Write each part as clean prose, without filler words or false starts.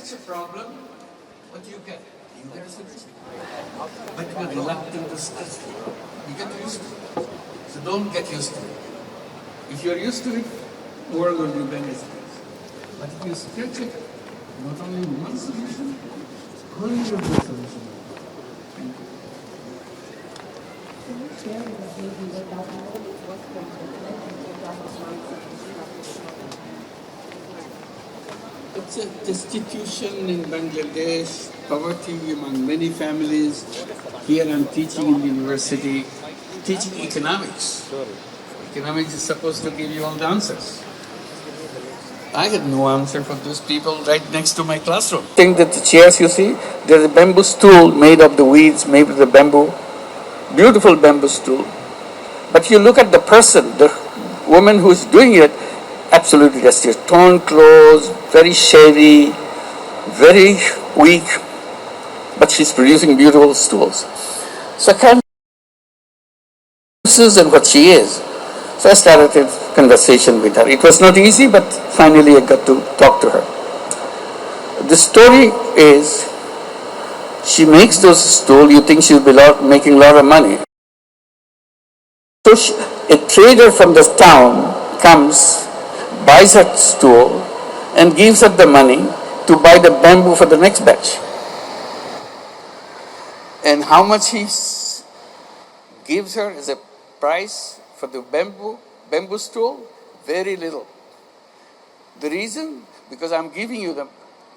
scratch a problem, what do you get? You get a solution. But you're reluctant to scratch it. You get used to it. So don't get used to it. If you're used to it, the world will be better. But if you scratch it, not only one solution, hundreds of solutions. Thank you. Can you share maybe what It's a destitution in Bangladesh, poverty among many families. Here I'm teaching in the university, teaching economics. Economics is supposed to give you all the answers. I had no answer for those people right next to my classroom. Think that the chairs you see, there's a bamboo stool made of the weeds, made of the bamboo, beautiful bamboo stool. But you look at the person, the woman who's doing it, absolutely destitute, torn clothes, very shabby, very weak, but she's producing beautiful stools. So I can't and what she is. So I started a conversation with her. It was not easy, but finally I got to talk to her. The story is, she makes those stools, you think she'll be making a lot of money. So a trader from the town comes, buys her stool, and gives her the money to buy the bamboo for the next batch. And how much he gives her as a price for the bamboo stool? Very little. The reason? Because I'm giving you the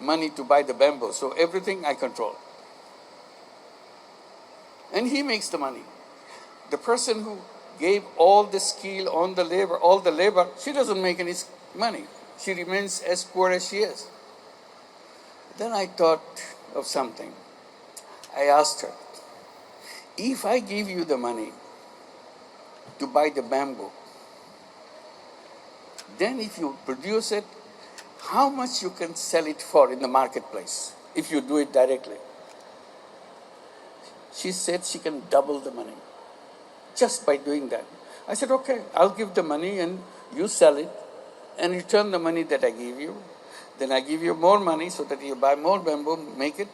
money to buy the bamboo, so everything I control. And he makes the money. The person who gave all the skill on the labor, she doesn't make any money. She remains as poor as she is. Then I thought of something. I asked her, if I give you the money to buy the bamboo, then if you produce it, how much you can sell it for in the marketplace if you do it directly? She said she can double the money just by doing that. I said, okay, I'll give the money and you sell it and return the money that I give you. Then I give you more money so that you buy more bamboo, make it.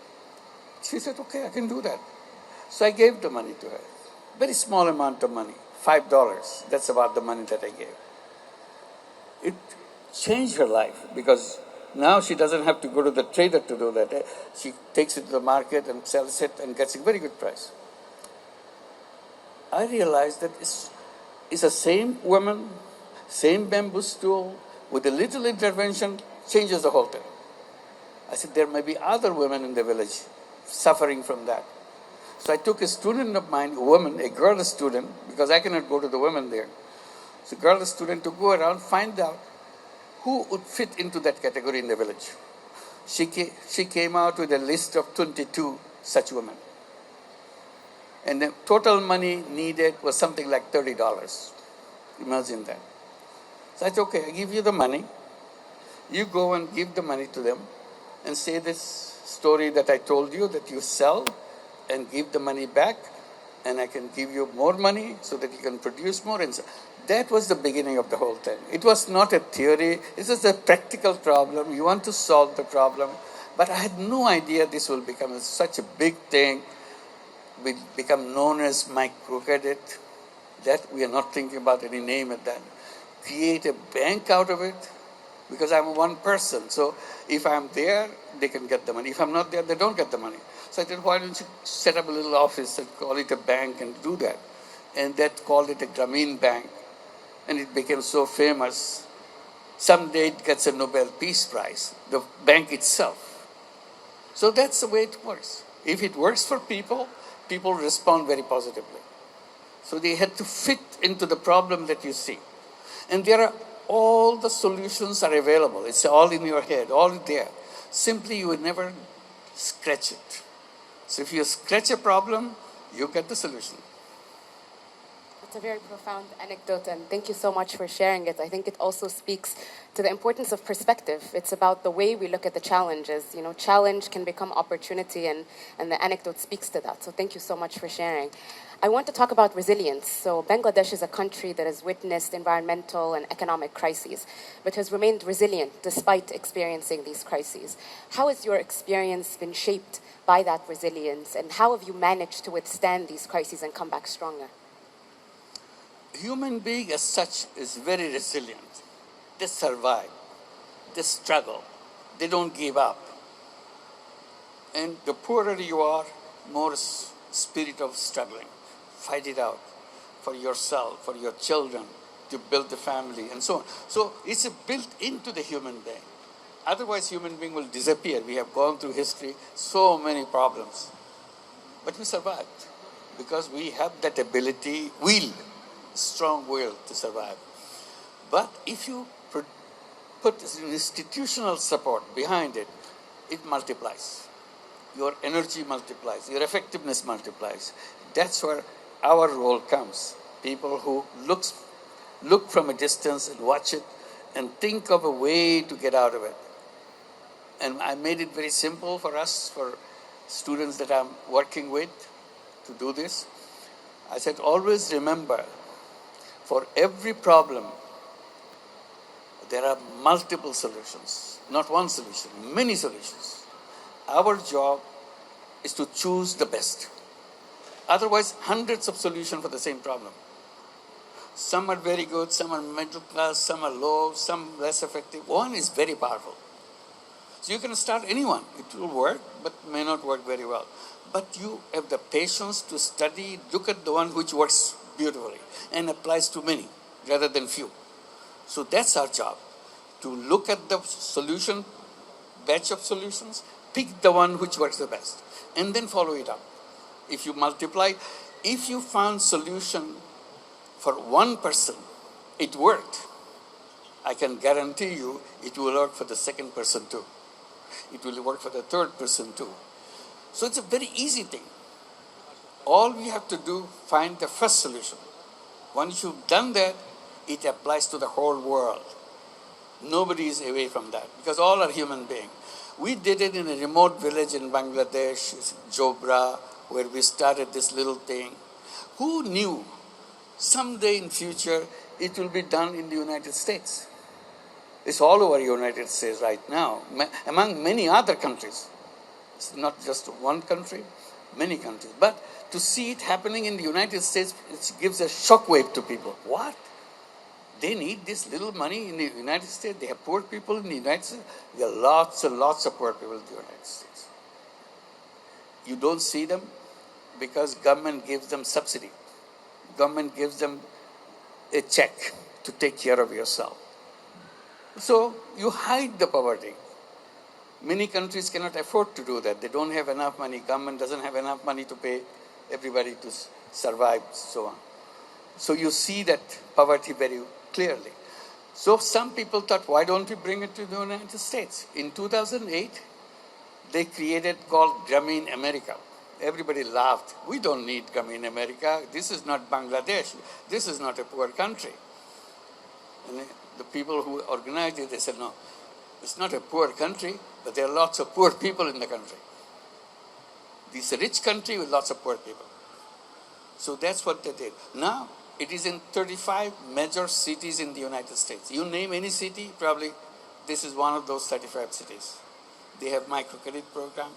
She said, okay, I can do that. So I gave the money to her. Very small amount of money, $5. That's about the money that I gave. It changed her life because now she doesn't have to go to the trader to do that. She takes it to the market and sells it and gets a very good price. I realized that it's the same woman, same bamboo stool, with a little intervention, changes the whole thing. I said, there may be other women in the village suffering from that. So I took a student of mine, a woman, a girl student, because I cannot go to the women there. So a girl student to go around, find out who would fit into that category in the village. She came out with a list of 22 such women. And the total money needed was something like $30. Imagine that. So I said, okay, I give you the money. You go and give the money to them and say this story that I told you that you sell and give the money back, and I can give you more money so that you can produce more. And so that was the beginning of the whole thing. It was not a theory. It was a practical problem. You want to solve the problem. But I had no idea this will become such a big thing. Will become known as microcredit. That we are not thinking about any name at that. Create a bank out of it, because I'm one person. So if I'm there, they can get the money. If I'm not there, they don't get the money. So I said, why don't you set up a little office and call it a bank and do that? And that called it a Grameen Bank. And it became so famous. Someday it gets a Nobel Peace Prize, the bank itself. So that's the way it works. If it works for people, people respond very positively. So they had to fit into the problem that you see. And there are all the solutions are available. It's all in your head, all there. Simply you will never scratch it. So if you scratch a problem, you get the solution. It's a very profound anecdote, and thank you so much for sharing it. I think it also speaks to the importance of perspective. It's about the way we look at the challenges. You know, challenge can become opportunity, and the anecdote speaks to that. So thank you so much for sharing. I want to talk about resilience. So Bangladesh is a country that has witnessed environmental and economic crises, but has remained resilient despite experiencing these crises. How has your experience been shaped by that resilience, and how have you managed to withstand these crises and come back stronger? Human being as such is very resilient. They survive, they struggle, they don't give up. And the poorer you are, more spirit of struggling. Fight it out for yourself, for your children, to build the family, and so on. So it's built into the human being. Otherwise, human being will disappear. We have gone through history, so many problems. But we survived because we have that ability, strong will to survive. But if you put institutional support behind it, it multiplies. Your energy multiplies, your effectiveness multiplies. That's where our role comes. People who look from a distance and watch it and think of a way to get out of it. And I made it very simple for us, for students that I'm working with to do this. I said, always remember, for every problem, there are multiple solutions. Not one solution, many solutions. Our job is to choose the best. Otherwise, hundreds of solutions for the same problem. Some are very good, some are middle class, some are low, some less effective. One is very powerful. So you can start anyone. It will work, but may not work very well. But you have the patience to study, look at the one which works beautifully and applies to many rather than few. So that's our job, to look at the solution, batch of solutions, pick the one which works the best, and then follow it up. If you multiply, if you found solution for one person, it worked. I can guarantee you it will work for the second person too. It will work for the third person too. So it's a very easy thing. All we have to do, find the first solution. Once you've done that, it applies to the whole world. Nobody is away from that because all are human beings. We did it in a remote village in Bangladesh, Jobra, where we started this little thing. Who knew someday in future it will be done in the United States? It's all over the United States right now, among many other countries. It's not just one country, many countries. But to see it happening in the United States, it gives a shockwave to people. What? They need this little money in the United States? They have poor people in the United States? There are lots and lots of poor people in the United States. You don't see them because government gives them subsidy. Government gives them a check to take care of yourself. So you hide the poverty. Many countries cannot afford to do that. They don't have enough money. Government doesn't have enough money to pay everybody to survive, so on. So you see that poverty very clearly. So some people thought, why don't we bring it to the United States? In 2008, they created called Grameen America. Everybody laughed. We don't need Grameen America. This is not Bangladesh. This is not a poor country. And the people who organized it, they said, no, it's not a poor country, but there are lots of poor people in the country. This is a rich country with lots of poor people. So that's what they did. Now, it is in 35 major cities in the United States. You name any city, probably this is one of those 35 cities. They have microcredit program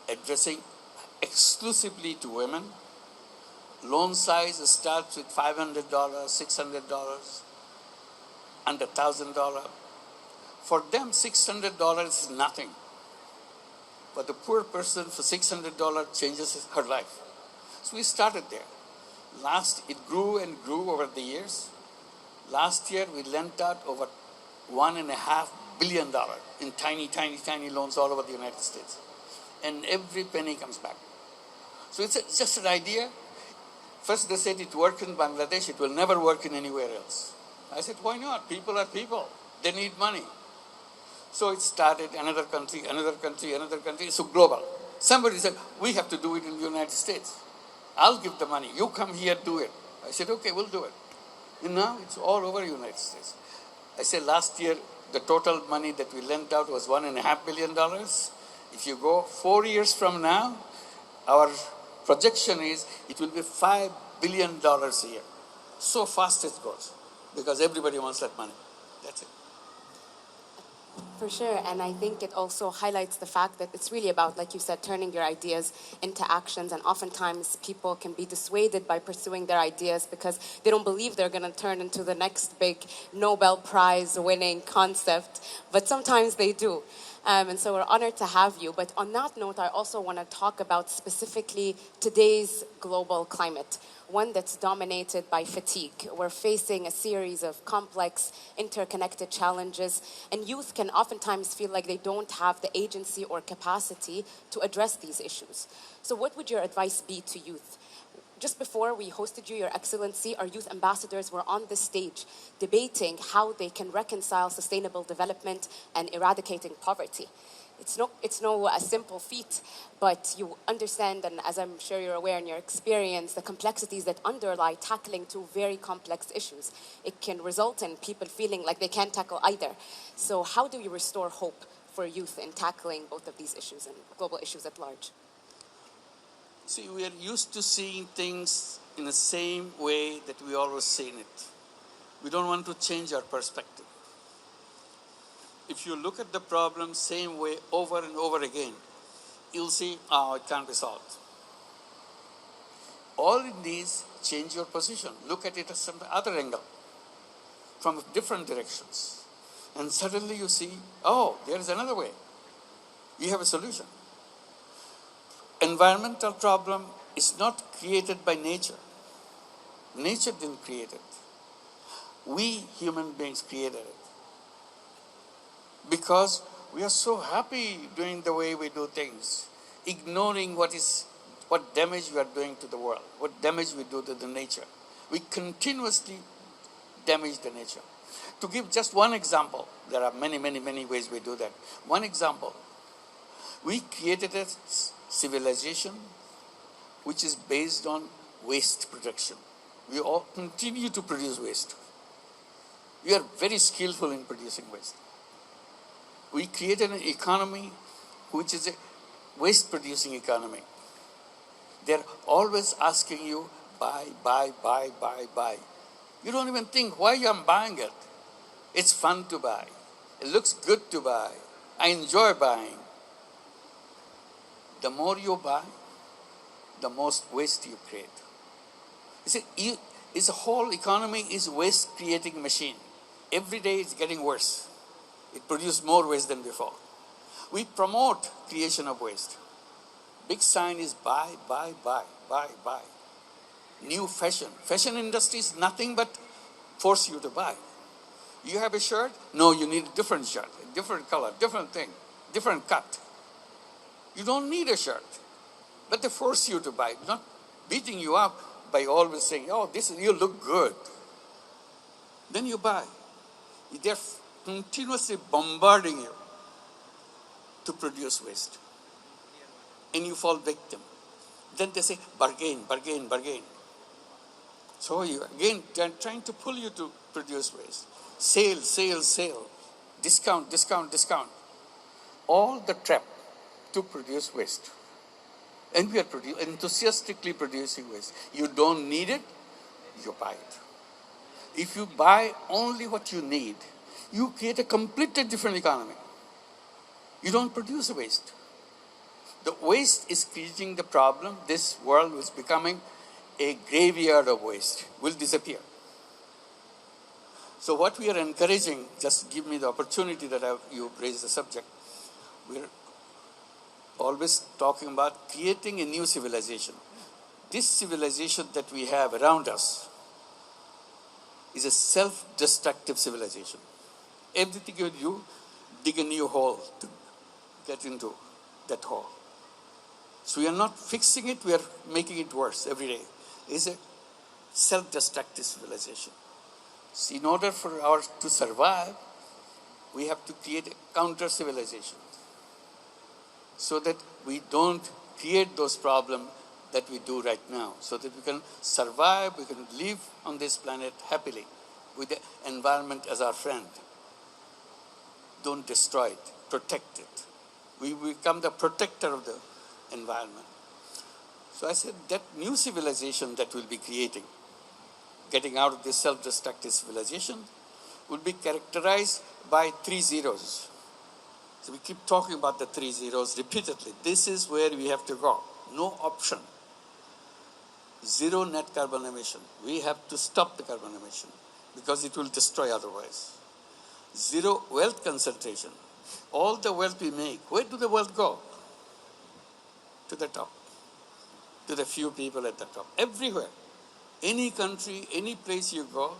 addressing exclusively to women. Loan size starts with $500, $600, under $1,000. For them, $600 is nothing. But the poor person, for $600 changes her life. So we started there. It grew and grew over the years. Last year, we lent out over $1.5 billion in tiny, tiny, tiny loans all over the United States. And every penny comes back. So it's just an idea. First they said it worked in Bangladesh, it will never work in anywhere else. I said, why not? People are people. They need money. So it started another country, another country, another country. So global. Somebody said, we have to do it in the United States. I'll give the money. You come here, do it. I said, okay, we'll do it. And now it's all over the United States. I said last year, the total money that we lent out was $1.5 billion. If you go 4 years from now, our projection is it will be $5 billion a year. So fast it goes because everybody wants that money. That's it. For sure, and I think it also highlights the fact that it's really about, like you said, turning your ideas into actions, and oftentimes people can be dissuaded by pursuing their ideas because they don't believe they're going to turn into the next big Nobel Prize winning concept, but sometimes they do. And so we're honored to have you. But on that note, I also want to talk about specifically today's global climate, one that's dominated by fatigue. We're facing a series of complex, interconnected challenges, and youth can oftentimes feel like they don't have the agency or capacity to address these issues. So what would your advice be to youth? Just before we hosted you, Your Excellency, our youth ambassadors were on the stage debating how they can reconcile sustainable development and eradicating poverty. It's no a simple feat, but you understand, and as I'm sure you're aware in your experience, the complexities that underlie tackling two very complex issues. It can result in people feeling like they can't tackle either. So how do you restore hope for youth in tackling both of these issues and global issues at large? See, we are used to seeing things in the same way that we always seen it. We don't want to change our perspective. If you look at the problem same way over and over again, you'll see, oh, it can't be solved. All it needs, change your position. Look at it at some other angle, from different directions. And suddenly you see, oh, there is another way. You have a solution. Environmental problem is not created by nature. Nature didn't create it. We human beings created it. Because we are so happy doing the way we do things, ignoring what damage we are doing to the world, what damage we do to the nature. We continuously damage the nature. To give just one example, there are many, many, many ways we do that. One example, we created a civilization which is based on waste production. We all continue to produce waste. We are very skillful in producing waste. We created an economy which is a waste producing economy. They're always asking you, buy, buy, buy, buy, buy. You don't even think why I'm buying it. It's fun to buy. It looks good to buy. I enjoy buying. The more you buy, the most waste you create. You see, it's a whole economy is waste creating machine. Every day it's getting worse. It produces more waste than before. We promote creation of waste. Big sign is buy, buy, buy, buy, buy. New fashion. Fashion industry is nothing but force you to buy. You have a shirt? No, you need a different shirt, a different color, different thing, different cut. You don't need a shirt, but they force you to buy, not beating you up by always saying, oh, you look good. Then you buy. They're continuously bombarding you to produce waste. And you fall victim. Then they say, bargain, bargain, bargain. So you, again, they're trying to pull you to produce waste. Sale, sale, sale. Discount, discount, discount. All the trap to produce waste. And we are enthusiastically producing waste. You don't need it, you buy it. If you buy only what you need, you create a completely different economy. You don't produce waste. The waste is creating the problem. This world is becoming a graveyard of waste, will disappear. So what we are encouraging, just give me the opportunity that you raised the subject, we're always talking about creating a new civilization. This civilization that we have around us is a self-destructive civilization. Everything you do, dig a new hole to get into that hole. So we are not fixing it, we are making it worse every day. It's a self-destructive civilization. So in order for ours to survive, we have to create a counter-civilization so that we don't create those problems that we do right now, so that we can survive, we can live on this planet happily with the environment as our friend. Don't destroy it, protect it. We become the protector of the environment. So I said that new civilization that we'll be creating, getting out of this self-destructive civilization, will be characterized by 3 zeros. So we keep talking about the 3 zeros repeatedly. This is where we have to go. No option. Zero net carbon emission. We have to stop the carbon emission because it will destroy otherwise. Zero wealth concentration. All the wealth we make, where do the wealth go? To the top. To the few people at the top. Everywhere. Any country, any place you go,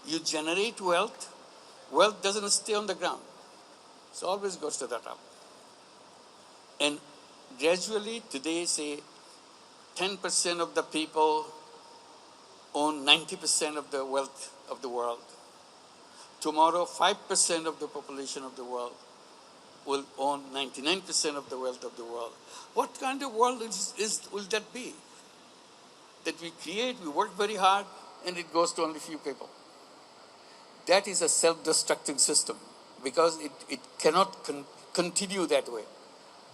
you generate wealth. Wealth doesn't stay on the ground. It always goes to the top. And gradually, today, say, 10% of the people own 90% of the wealth of the world. Tomorrow, 5% of the population of the world will own 99% of the wealth of the world. What kind of world will that be? That we create, we work very hard, and it goes to only few people. That is a self-destructive system because it cannot continue that way.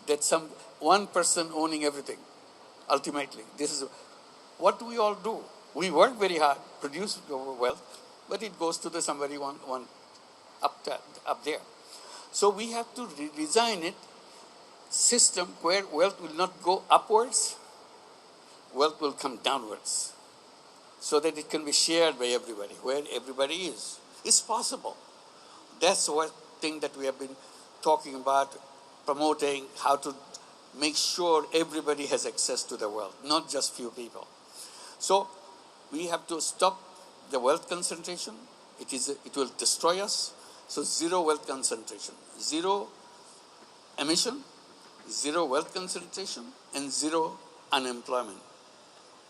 That some one person owning everything, ultimately. This is what do we all do? We work very hard, produce wealth, but it goes to the somebody one up there. So we have to redesign it, system where wealth will not go upwards, wealth will come downwards, so that it can be shared by everybody, where everybody is. It's possible. That's one thing that we have been talking about, promoting, how to make sure everybody has access to the wealth, not just few people. So we have to stop the wealth concentration. It will destroy us. So zero wealth concentration, zero emission, zero wealth concentration, and zero unemployment.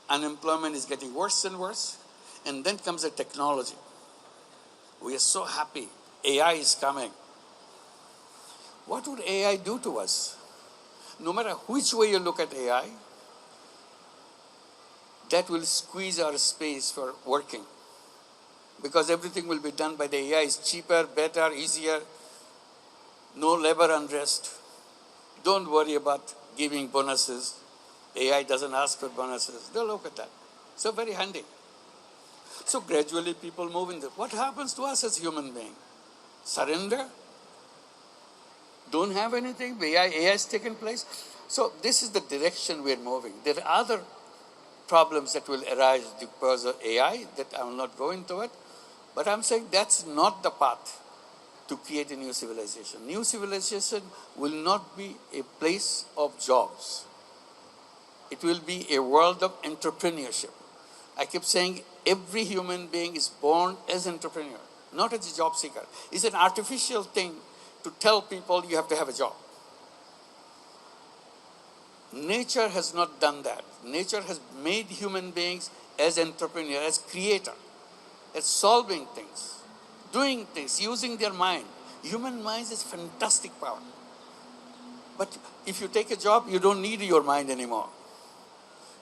Unemployment is getting worse and worse. And then comes the technology. We are so happy. AI is coming. What would AI do to us? No matter which way you look at AI, that will squeeze our space for working. Because everything will be done by the AI. It's cheaper, better, easier. No labor unrest. Don't worry about giving bonuses. AI doesn't ask for bonuses. They'll look at that. So very handy. So gradually people move in there. What happens to us as human beings? Surrender? Don't have anything? AI has taken place? So this is the direction we are moving. There are other problems that will arise because of AI that I will not go into it. But I'm saying that's not the path to create a new civilization. New civilization will not be a place of jobs. It will be a world of entrepreneurship. I keep saying every human being is born as an entrepreneur, not as a job seeker. It's an artificial thing to tell people you have to have a job. Nature has not done that. Nature has made human beings as entrepreneurs, as creator, as solving things, doing things, using their mind. Human mind is fantastic power. But if you take a job, you don't need your mind anymore.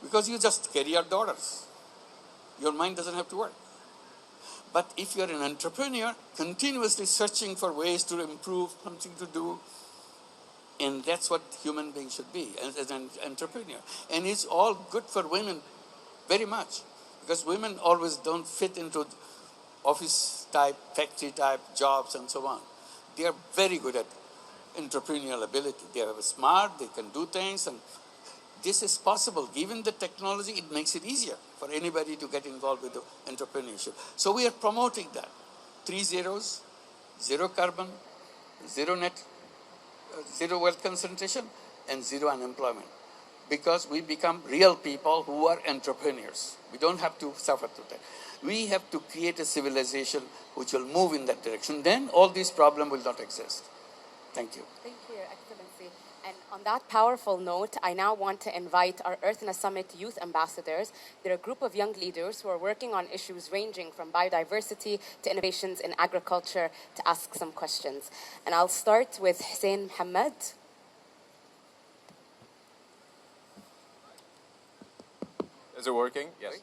Because you just carry out the orders. Your mind doesn't have to work. But if you're an entrepreneur, continuously searching for ways to improve, something to do, and that's what human beings should be as an entrepreneur. And it's all good for women, very much. Because women always don't fit into office type, factory type jobs and so on. They are very good at entrepreneurial ability. They are smart, they can do things, and this is possible. Given the technology, it makes it easier for anybody to get involved with the entrepreneurship. So we are promoting that. 3 zeros, zero carbon, zero net, zero wealth concentration, and zero unemployment. Because we become real people who are entrepreneurs. We don't have to suffer through that. We have to create a civilization which will move in that direction. Then all these problems will not exist. Thank you. Thank you, Your Excellency. And on that powerful note, I now want to invite our Earth in a Summit youth ambassadors. They're a group of young leaders who are working on issues ranging from biodiversity to innovations in agriculture to ask some questions. And I'll start with Hussein Mohammed. Is it working? Yes.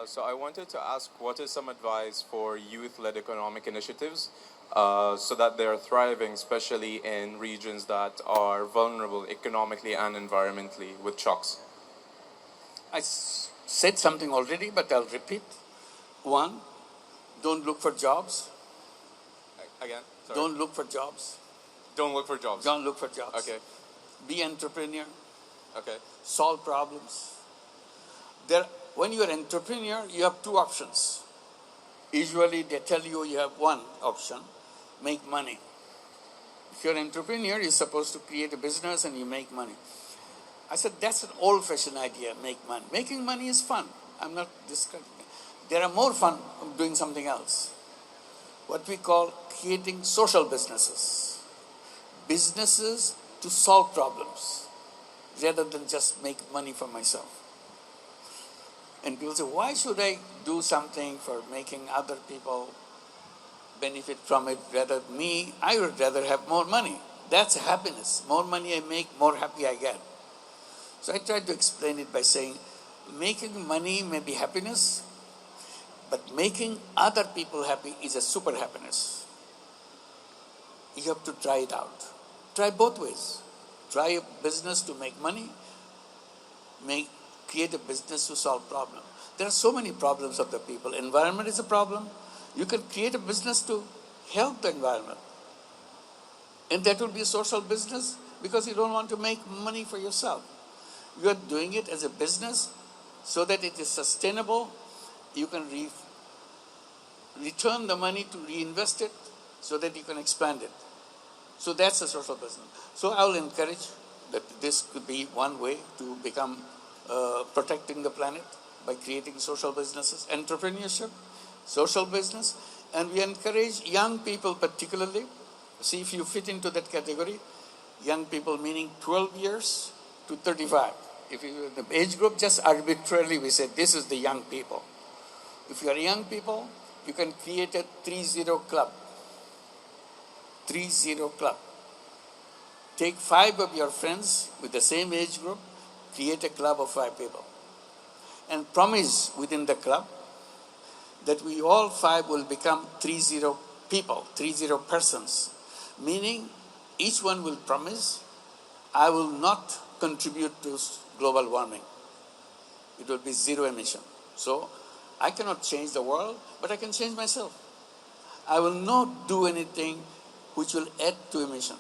So I wanted to ask, what is some advice for youth-led economic initiatives so that they're thriving, especially in regions that are vulnerable economically and environmentally with shocks? said something already, but I'll repeat. One, don't look for jobs. Again? Sorry. Don't look for jobs. Don't look for jobs. Don't look for jobs. Okay. Be entrepreneur. Okay. Solve problems. When you're an entrepreneur, you have two options. Usually they tell you you have one option, make money. If you're an entrepreneur, you're supposed to create a business and you make money. I said, that's an old-fashioned idea, make money. Making money is fun. I'm not discouraging it. There are more fun of doing something else. What we call creating social businesses. Businesses to solve problems, rather than just make money for myself. And people say, why should I do something for making other people benefit from it rather than me? I would rather have more money. That's happiness. More money I make, more happy I get. So I tried to explain it by saying, making money may be happiness, but making other people happy is a super happiness. You have to try it out. Try both ways. Try a business to make money, create a business to solve problems. There are so many problems of the people. Environment is a problem. You can create a business to help the environment. And that will be a social business because you don't want to make money for yourself. You are doing it as a business so that it is sustainable. You can return the money to reinvest it so that you can expand it. So that's a social business. So I will encourage that this could be one way to become protecting the planet by creating social businesses, entrepreneurship, social business, and we encourage young people particularly. See if you fit into that category. Young people meaning 12 years to 35. If you the age group, just arbitrarily we say this is the young people. If you are young people, you can create a 3-0 club. 3-0 club. Take 5 of your friends with the same age group, create a club of 5 people. And promise within the club that we all 5 will become 3-0 people, 3-0 persons. Meaning each one will promise, I will not contribute to global warming. It will be zero emission. So I cannot change the world, but I can change myself. I will not do anything which will add to emission.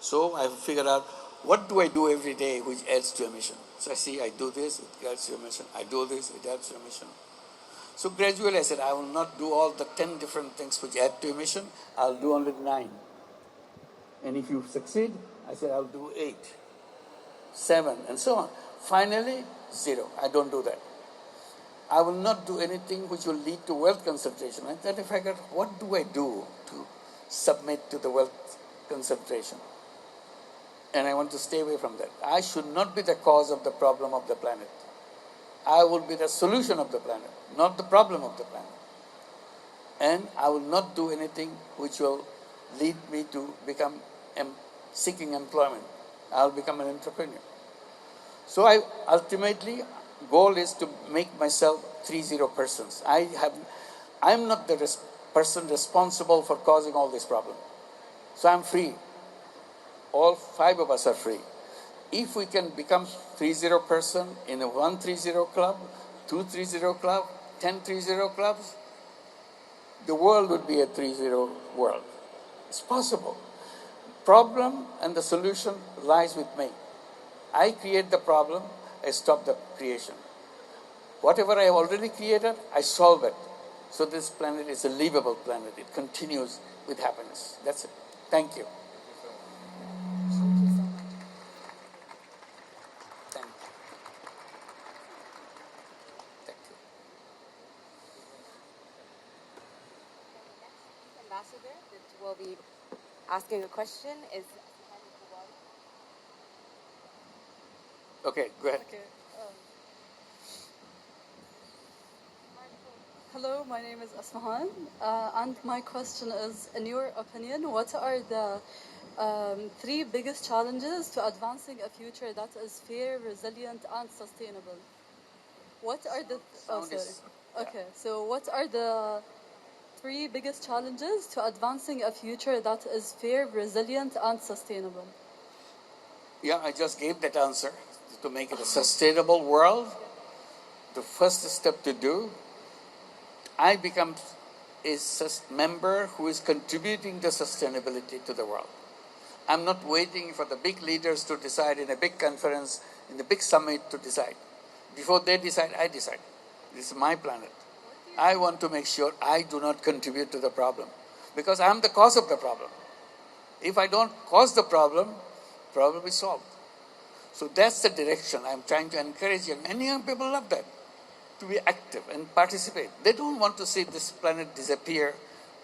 So I figured out, what do I do every day which adds to emission? So I see, I do this, it adds to emission. I do this, it adds to emission. So gradually I said, I will not do all the 10 different things which add to emission. I'll do only 9. And if you succeed, I said, I'll do 8, 7, and so on. Finally, 0. I don't do that. I will not do anything which will lead to wealth concentration. And then I figured, what do I do to submit to the wealth concentration? And I want to stay away from that. I should not be the cause of the problem of the planet. I will be the solution of the planet, not the problem of the planet. And I will not do anything which will lead me to become seeking employment. I will become an entrepreneur. So ultimately, goal is to make myself 3-0 persons. I'm not the person responsible for causing all these problems. So I'm free. All 5 of us are free. If we can become 3-0 person in a 1 3-0 club, 2 3-0 club, 10 3-0 clubs, the world would be a 3-0 world. It's possible. Problem and the solution lies with me. I create the problem, I stop the creation. Whatever I have already created, I solve it. So this planet is a livable planet. It continues with happiness. That's it. Thank you. Thank you. Thank you. Ambassador that will be asking a question is. Okay, go ahead. Okay. Hello, my name is Asmahan, and my question is, in your opinion, what are the 3 biggest challenges to advancing a future that is fair, resilient, and sustainable? What are the... Sound is- Okay, so what are the 3 biggest challenges to advancing a future that is fair, resilient, and sustainable? Yeah, I just gave that answer. To make it a sustainable world, the first step to do, I become a member who is contributing to sustainability to the world. I'm not waiting for the big leaders to decide in a big conference, in the big summit to decide. Before they decide, I decide. This is my planet. I want to make sure I do not contribute to the problem because I'm the cause of the problem. If I don't cause the problem is solved. So that's the direction I'm trying to encourage young. And young people love that, to be active and participate. They don't want to see this planet disappear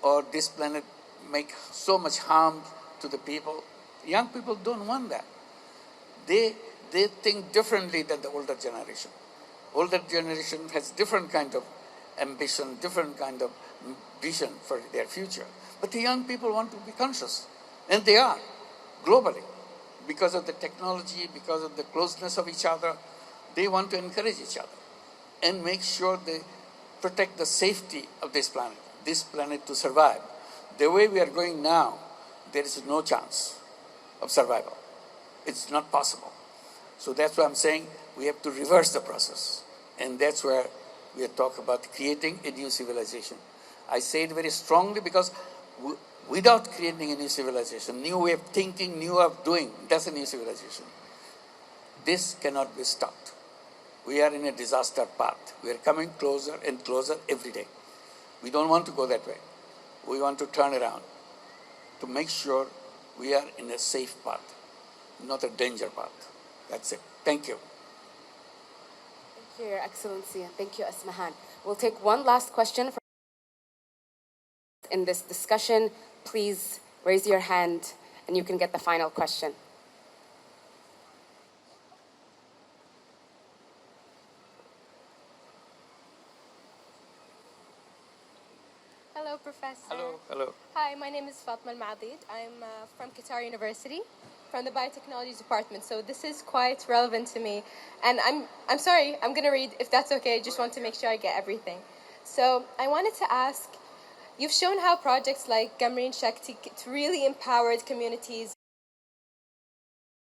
or this planet make so much harm to the people. Young people don't want that. They think differently than the older generation. Older generation has different kind of ambition, different kind of vision for their future. But the young people want to be conscious. And they are, globally. Because of the technology, because of the closeness of each other, they want to encourage each other and make sure they protect the safety of this planet to survive. The way we are going now, there is no chance of survival. It's not possible. So that's why I'm saying we have to reverse the process. And that's where we are talking about creating a new civilization. I say it very strongly because without creating a new civilization, new way of thinking, new way of doing, that's a new civilization. This cannot be stopped. We are in a disaster path. We are coming closer and closer every day. We don't want to go that way. We want to turn around to make sure we are in a safe path, not a danger path. That's it. Thank you. Thank you, Your Excellency, and thank you, Asmahan. We'll take one last question in this discussion. Please raise your hand and you can get the final question. Hello, Professor. Hello. Hello. Hi, my name is Fatma Al-Maadid. I'm from Qatar University, from the Biotechnology Department. So this is quite relevant to me. And I'm sorry, I'm going to read, if that's okay. I just want to make sure I get everything. So I wanted to ask, you've shown how projects like Gamreen Shakti really empowered communities,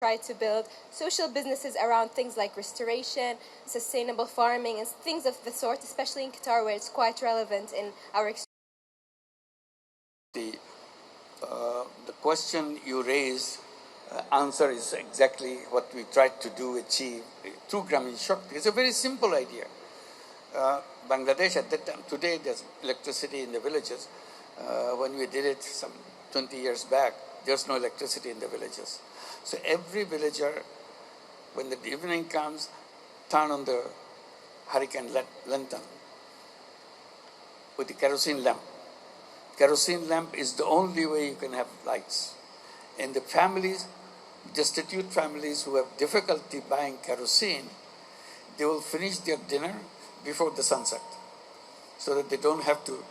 try to build social businesses around things like restoration, sustainable farming, and things of the sort, especially in Qatar, where it's quite relevant in our experience. The question you raised, answer is exactly what we tried to do, achieve through Gamreen Shakti. It's a very simple idea. Bangladesh at that time, today there's electricity in the villages. When we did it some 20 years back, there's no electricity in the villages. So every villager, when the evening comes, turn on the hurricane lantern with the kerosene lamp. Kerosene lamp is the only way you can have lights. And the families, destitute families who have difficulty buying kerosene, they will finish their dinner before the sunset so that they don't have to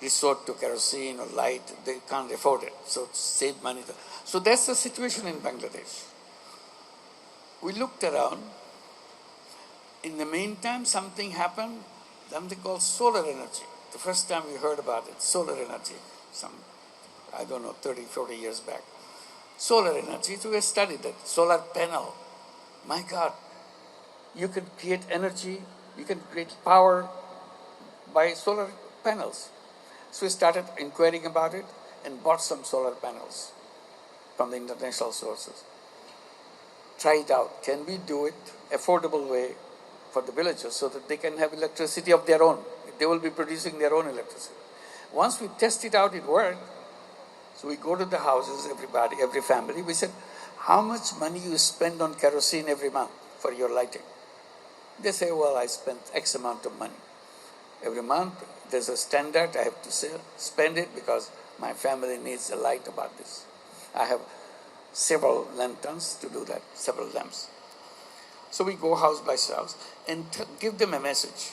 resort to kerosene or light. They can't afford it, so save money. So that's the situation in Bangladesh. We looked around. In the meantime, something happened, something called solar energy. The first time we heard about it, solar energy, 30, 40 years back. Solar energy, so we studied that. Solar panel. My God, you can create energy, you can create power by solar panels. So we started inquiring about it and bought some solar panels from the international sources. Try it out. Can we do it affordable way for the villagers so that they can have electricity of their own? They will be producing their own electricity. Once we test it out, it worked. So we go to the houses, everybody, every family. We said, how much money you spend on kerosene every month for your lighting? They say, well, I spend X amount of money. Every month, there's a standard. I have to spend it because my family needs a light about this. I have several lanterns to do that, several lamps. So we go house by house and give them a message.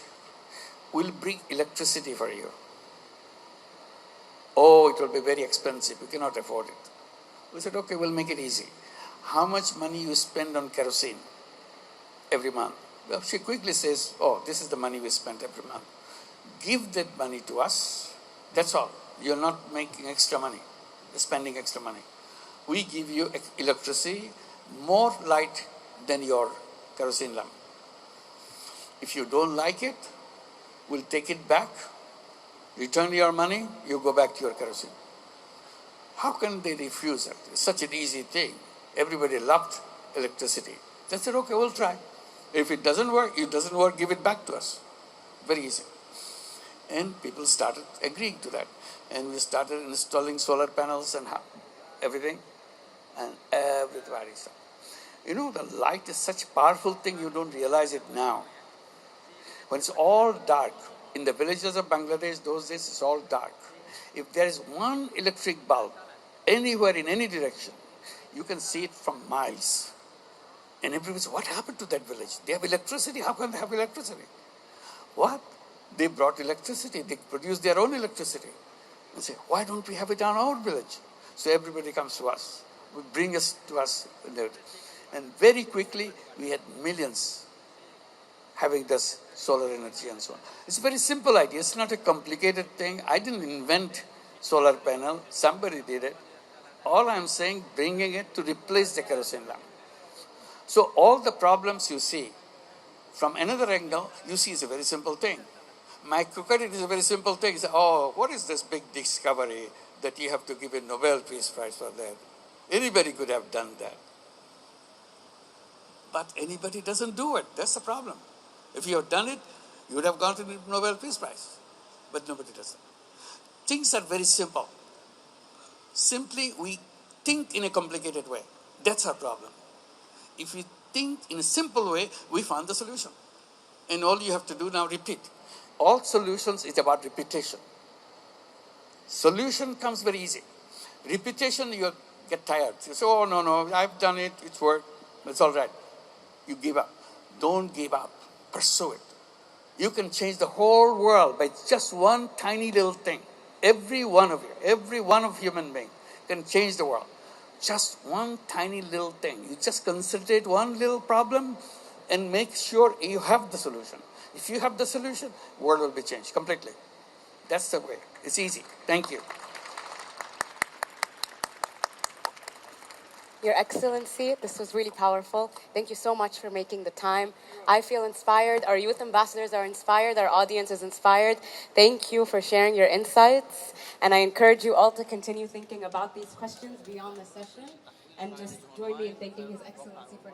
We'll bring electricity for you. Oh, it will be very expensive. We cannot afford it. We said, okay, we'll make it easy. How much money you spend on kerosene every month? Well, she quickly says, oh, this is the money we spend every month. Give that money to us. That's all. You're not making extra money, spending extra money. We give you electricity, more light than your kerosene lamp. If you don't like it, we'll take it back, return your money, you go back to your kerosene. How can they refuse it? It's such an easy thing. Everybody loved electricity. They said, okay, we'll try. If it doesn't work, give it back to us. Very easy. And people started agreeing to that. And we started installing solar panels and everything. And everybody started. You know, the light is such a powerful thing, you don't realize it now. When it's all dark, in the villages of Bangladesh, those days it's all dark. If there is one electric bulb anywhere in any direction, you can see it from miles. And everybody says, what happened to that village? They have electricity. How can they have electricity? What? They brought electricity. They produced their own electricity. And say, why don't we have it in our village? So everybody comes to us. Bring us to us. And very quickly, we had millions having this solar energy and so on. It's a very simple idea. It's not a complicated thing. I didn't invent solar panel. Somebody did it. All I'm saying, bringing it to replace the kerosene lamp. So all the problems you see, from another angle, you see it's a very simple thing. Microcredit is a very simple thing. You say, oh, what is this big discovery that you have to give a Nobel Peace Prize for that? Anybody could have done that. But anybody doesn't do it. That's the problem. If you have done it, you would have gone to the Nobel Peace Prize. But nobody does it. Things are very simple. Simply, we think in a complicated way. That's our problem. If we think in a simple way, we found the solution. And all you have to do now, repeat. All solutions is about repetition. Solution comes very easy. Repetition, you get tired. You say, oh, no, I've done it, it's worked, it's all right. You give up. Don't give up. Pursue it. You can change the whole world by just one tiny little thing. Every one of you, every one of human beings can change the world. Just one tiny little thing. You just concentrate one little problem and make sure you have the solution. If you have the solution, the world will be changed completely. That's the way. It's easy. Thank you. Your Excellency, this was really powerful. Thank you so much for making the time. I feel inspired. Our youth ambassadors are inspired. Our audience is inspired. Thank you for sharing your insights. And I encourage you all to continue thinking about these questions beyond the session. And just join me in thanking His Excellency for